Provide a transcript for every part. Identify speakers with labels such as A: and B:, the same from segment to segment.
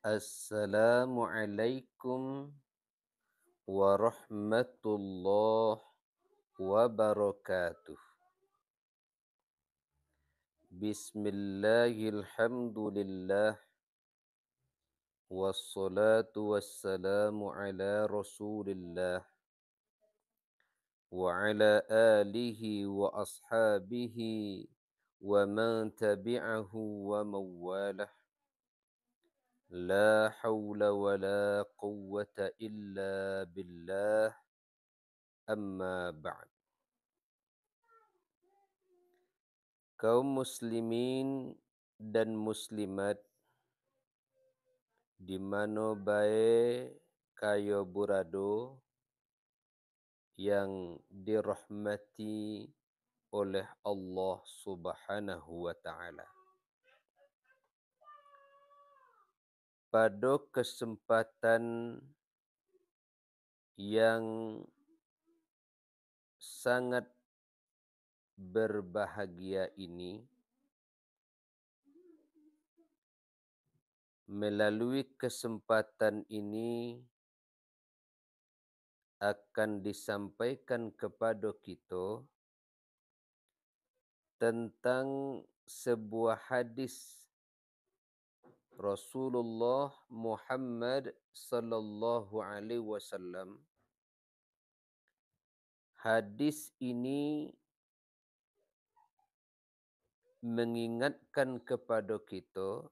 A: Assalamualaikum warahmatullahi wabarakatuh. Bismillahilhamdulillah wassalatu wassalamu ala Rasulillah wa ala alihi wa ashabihi wa man tabi'ahu wa mawalah. La hawla wa la quwwata illa billah. Amma ba'd. Kaum muslimin dan muslimat di mana bae kayo burado yang dirahmati oleh Allah Subhanahu wa taala. Pada kesempatan yang sangat berbahagia ini, melalui kesempatan ini akan disampaikan kepada kita tentang sebuah hadis Rasulullah Muhammad sallallahu alaihi wasallam. Hadis ini mengingatkan kepada kita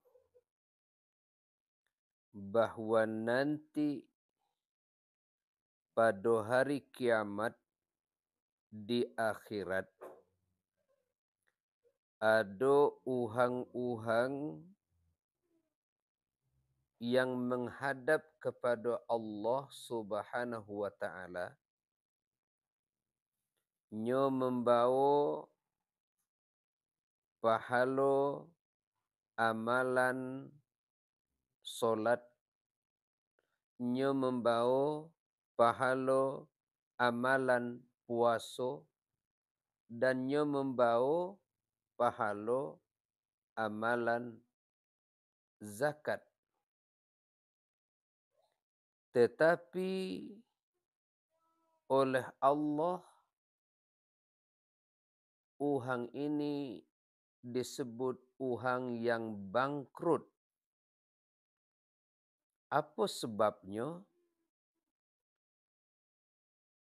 A: bahawa nanti pada hari kiamat di akhirat ada uhang-uhang yang menghadap kepada Allah Subhanahu wa taala, nyo membawa pahala amalan solat, nyo membawa pahala amalan puasa, dan nyo membawa pahala amalan zakat. Tetapi oleh Allah, uhang ini disebut uhang yang bangkrut. Apa sebabnya?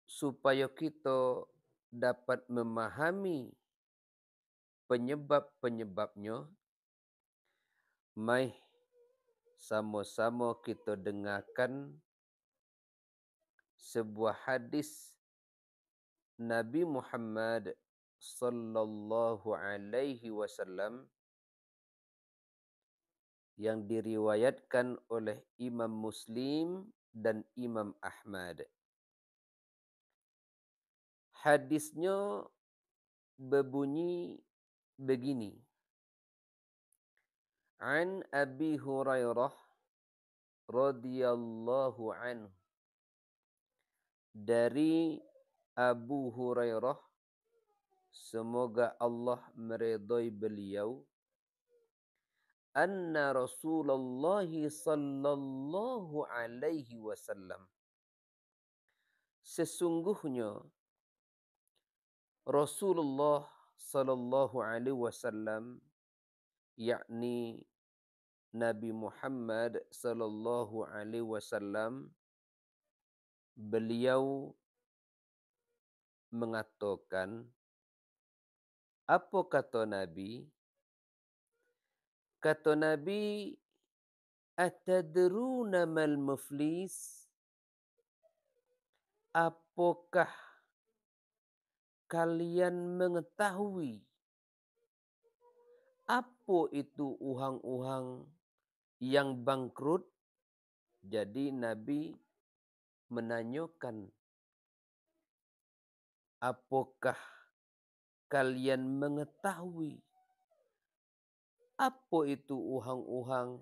A: Supaya kita dapat memahami penyebab-penyebabnya, mari sama-sama kita dengarkan sebuah hadis Nabi Muhammad sallallahu alaihi wasallam yang diriwayatkan oleh Imam Muslim dan Imam Ahmad. Hadisnya berbunyi begini. An Abi Hurairah radhiyallahu anhu, dari Abu Hurairah, semoga Allah meridai beliau, anna Rasulullah sallallahu alaihi wasallam, sesungguhnya Rasulullah sallallahu alaihi wasallam, yakni Nabi Muhammad sallallahu alaihi wasallam, beliau mengatakan, apa kata Nabi? Kata Nabi, atadruna mal muflis? Apakah kalian mengetahui apa itu uhang-uhang yang bangkrut? Jadi Nabi menanyakan, apakah kalian mengetahui apa itu uhang-uhang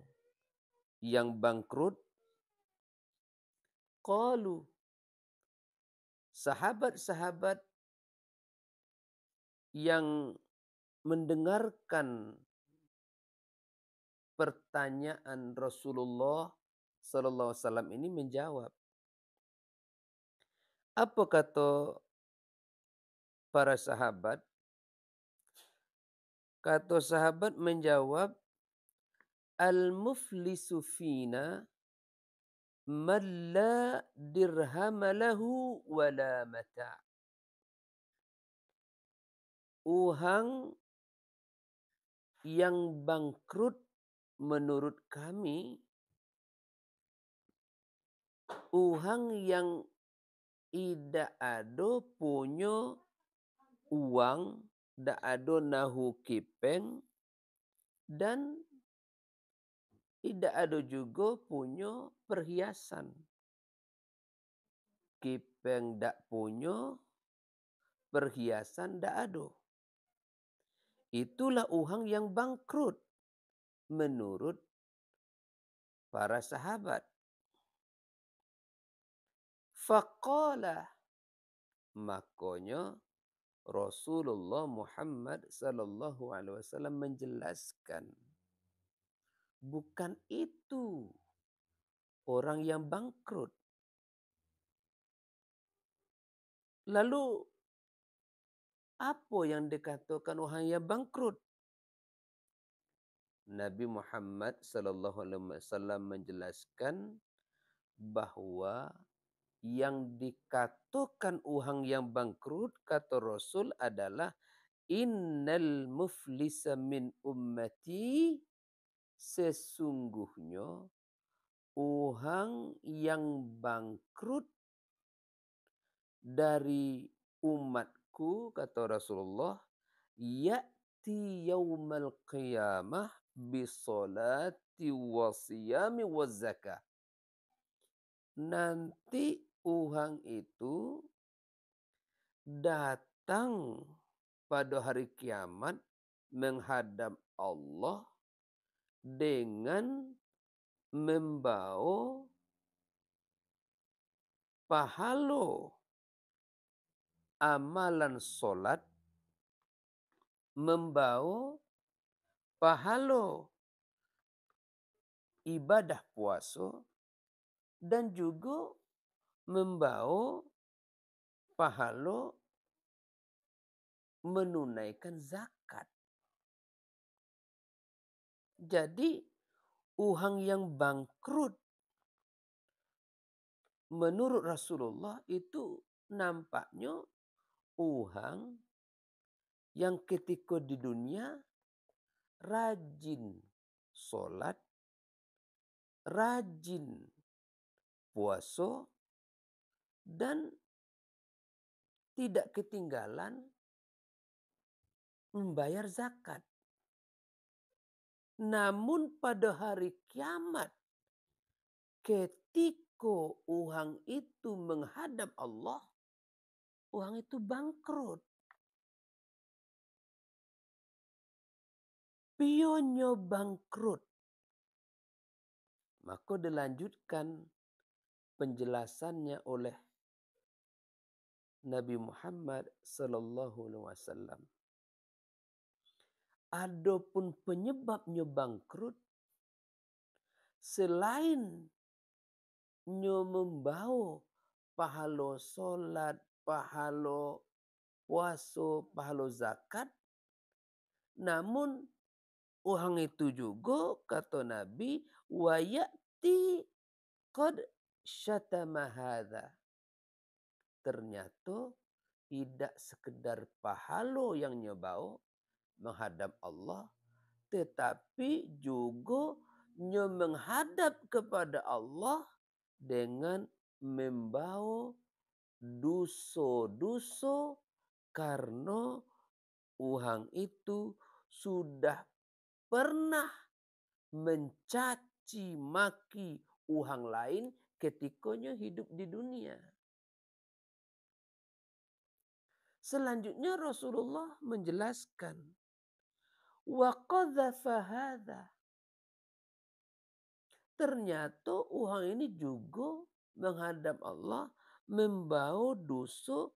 A: yang bangkrut? Qalu, sahabat-sahabat yang mendengarkan pertanyaan Rasulullah sallallahu alaihi wasallam ini menjawab. Apa kata para sahabat? Kata sahabat menjawab, "Al-muflisu fina man la dirham lahu wa la mata'." Uhang yang bangkrut menurut kami, uhang yang ida ado punya uang, dak ado nahu kipeng, dan ida ado juga punya perhiasan. Kipeng dak punya, perhiasan dak ado. Itulah uhang yang bangkrut menurut para sahabat. Faqala, makanya Rasulullah Muhammad sallallahu alaihi wasallam menjelaskan, bukan itu orang yang bangkrut. Lalu apa yang dikatakan orang yang bangkrut? Nabi Muhammad sallallahu alaihi wasallam menjelaskan bahwa yang dikatakan orang yang bangkrut, kata Rasul, adalah innal muflisa min ummati, sesungguhnya orang yang bangkrut dari umatku, kata Rasulullah, ya'ti yaumal qiyamah bisolati wa siyami wa zakah. Nanti orang itu datang pada hari kiamat menghadap Allah dengan membawa pahala amalan solat, membawa pahala ibadah puasa, dan juga membawa pahala menunaikan zakat. Jadi uhang yang bangkrut menurut Rasulullah itu nampaknya uhang yang ketika di dunia rajin solat, rajin puasa, dan tidak ketinggalan membayar zakat. Namun pada hari kiamat, ketika uhang itu menghadap Allah, uhang itu bangkrut. Pionyo bangkrut. Maka dilanjutkan penjelasannya oleh Nabi Muhammad sallallahu alaihi wasallam. Adapun penyebabnya bangkrut, selain nyo membawa pahala solat, pahala puasa, pahala zakat, namun uhang itu juga, kata Nabi, wa ya'ti qad syatama hadza. Ternyata tidak sekedar pahala yang nyobao menghadap Allah, tetapi juga nyo menghadap kepada Allah dengan membawa dosa-dosa karena uhang itu sudah pernah mencaci maki uhang lain ketikanya hidup di dunia. Selanjutnya Rasulullah menjelaskan, wa qadhafa hadza. Ternyata uhang ini juga menghadap Allah membawa dosa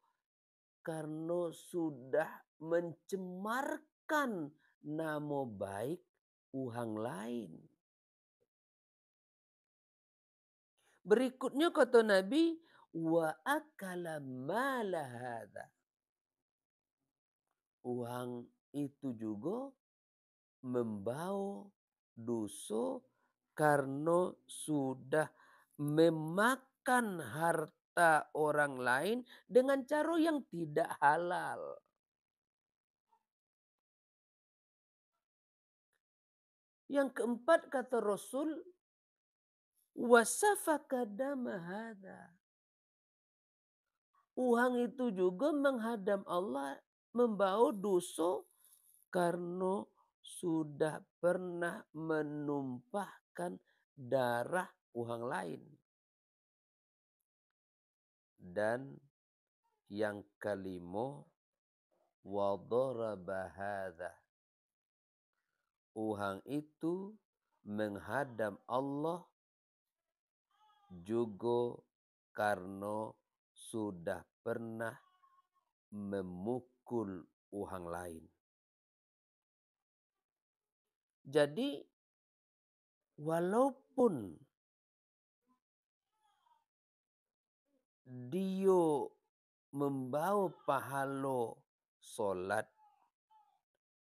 A: karena sudah mencemarkan nama baik uhang lain. Berikutnya kata Nabi, wa akala mala hadza. Uang itu juga membawa dosa karena sudah memakan harta orang lain dengan cara yang tidak halal. Yang keempat kata Rasul, wasafaka dama hadza. Uang itu juga menghadap Allah membawa dosa karena sudah pernah menumpahkan darah uang lain. Dan yang kelima, wa daraba hadza. Uang itu menghadap Allah juga karena sudah pernah memukul uang lain. Jadi walaupun dia membawa pahala solat,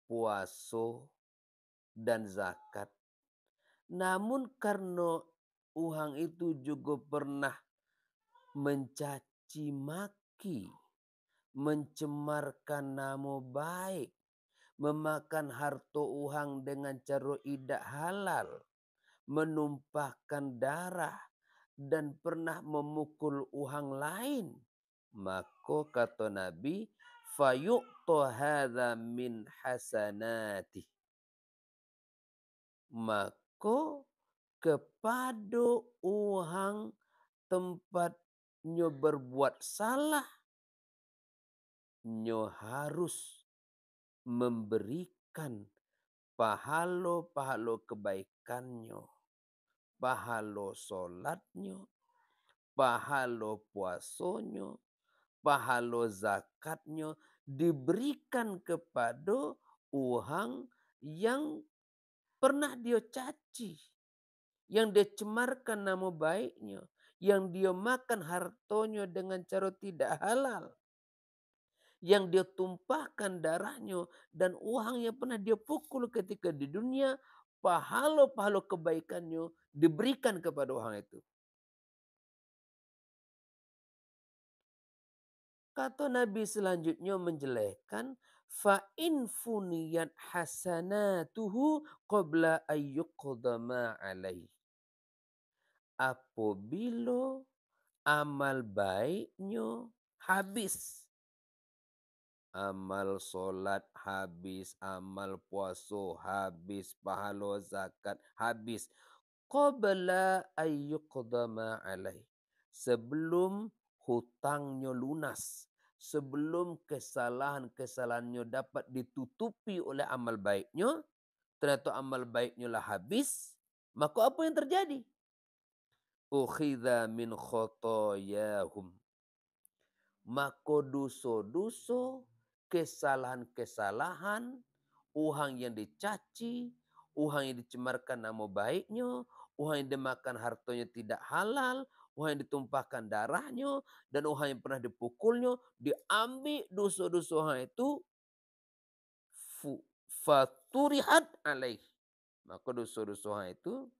A: puasa, dan zakat, namun karena uang itu juga pernah mencaci maki, mencemarkan nama baik, memakan harta uang dengan cara tidak halal, menumpahkan darah, dan pernah memukul uang lain. Maka kata Nabi, fayu'ta hadza min hasanati. Maka kepada uang tempatnya berbuat salah, nyo harus memberikan pahala-pahala kebaikannya, pahala solatnya, pahala puasanya, pahala zakatnya diberikan kepada uang yang pernah dia caci, yang dia cemarkan nama baiknya, yang dia makan hartanya dengan cara tidak halal, yang dia tumpahkan darahnya dan uang yang pernah dia pukul ketika di dunia, pahala-pahala kebaikannya diberikan kepada orang itu. Kata Nabi selanjutnya menjelaskan, fa in funiyat hasanatuhu qabla ayyuqdama alaih. Apabila amal baiknya habis, amal solat habis, amal puasa habis, pahala zakat habis, qabla ayyuqdama alaih, sebelum hutangnya lunas, sebelum kesalahan-kesalahannya dapat ditutupi oleh amal baiknya, ternyata amal baiknya lah habis, maka apa yang terjadi? Ukhidha min khotoyahum. Maka dosa-dosa, kesalahan-kesalahan, uang yang dicaci, uang yang dicemarkan nama baiknya, uang yang dimakan hartanya tidak halal, uang yang ditumpahkan darahnya, dan uang yang pernah dipukulnya, diambil dosa-dosa orang itu, faturihat alaih. Maka dosa-dosa orang itu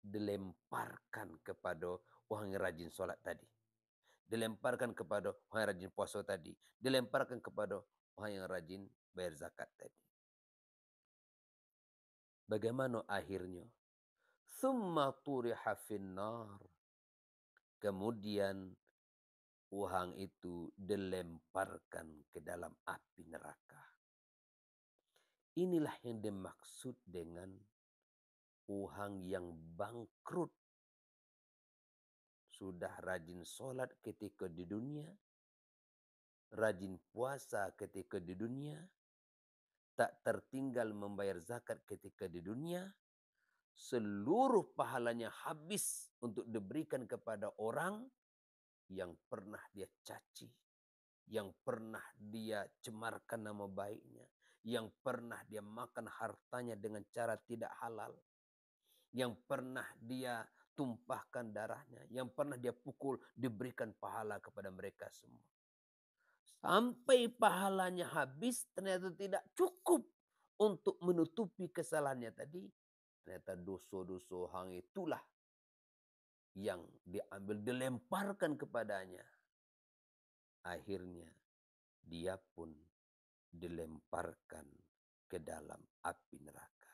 A: dilemparkan kepada orang yang rajin sholat tadi. Dilemparkan kepada orang yang rajin puasa tadi. Dilemparkan kepada orang yang rajin bayar zakat tadi. Bagaimana akhirnya? Thumma turiha finnar. Kemudian uang itu dilemparkan ke dalam api neraka. Inilah yang dimaksud dengan uang yang bangkrut. Sudah rajin sholat ketika di dunia, rajin puasa ketika di dunia, tak tertinggal membayar zakat ketika di dunia, seluruh pahalanya habis untuk diberikan kepada orang yang pernah dia caci, yang pernah dia cemarkan nama baiknya, yang pernah dia makan hartanya dengan cara tidak halal, yang pernah dia tumpahkan darahnya, yang pernah dia pukul diberikan pahala kepada mereka semua. Sampai pahalanya habis ternyata tidak cukup untuk menutupi kesalahannya tadi. Ternyata dosa-dosa hang itulah yang diambil dilemparkan kepadanya. Akhirnya dia pun dilemparkan ke dalam api neraka.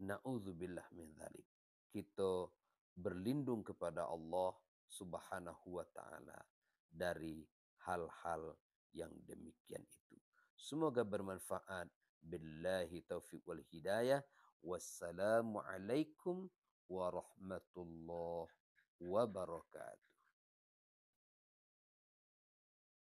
A: Na'udzubillah min dzalik. Kita berlindung kepada Allah Subhanahu wa taala dari hal-hal yang demikian itu. Semoga bermanfaat. Billahi taufiq wal hidayah. Wassalamualaikum warahmatullahi wabarakatuh.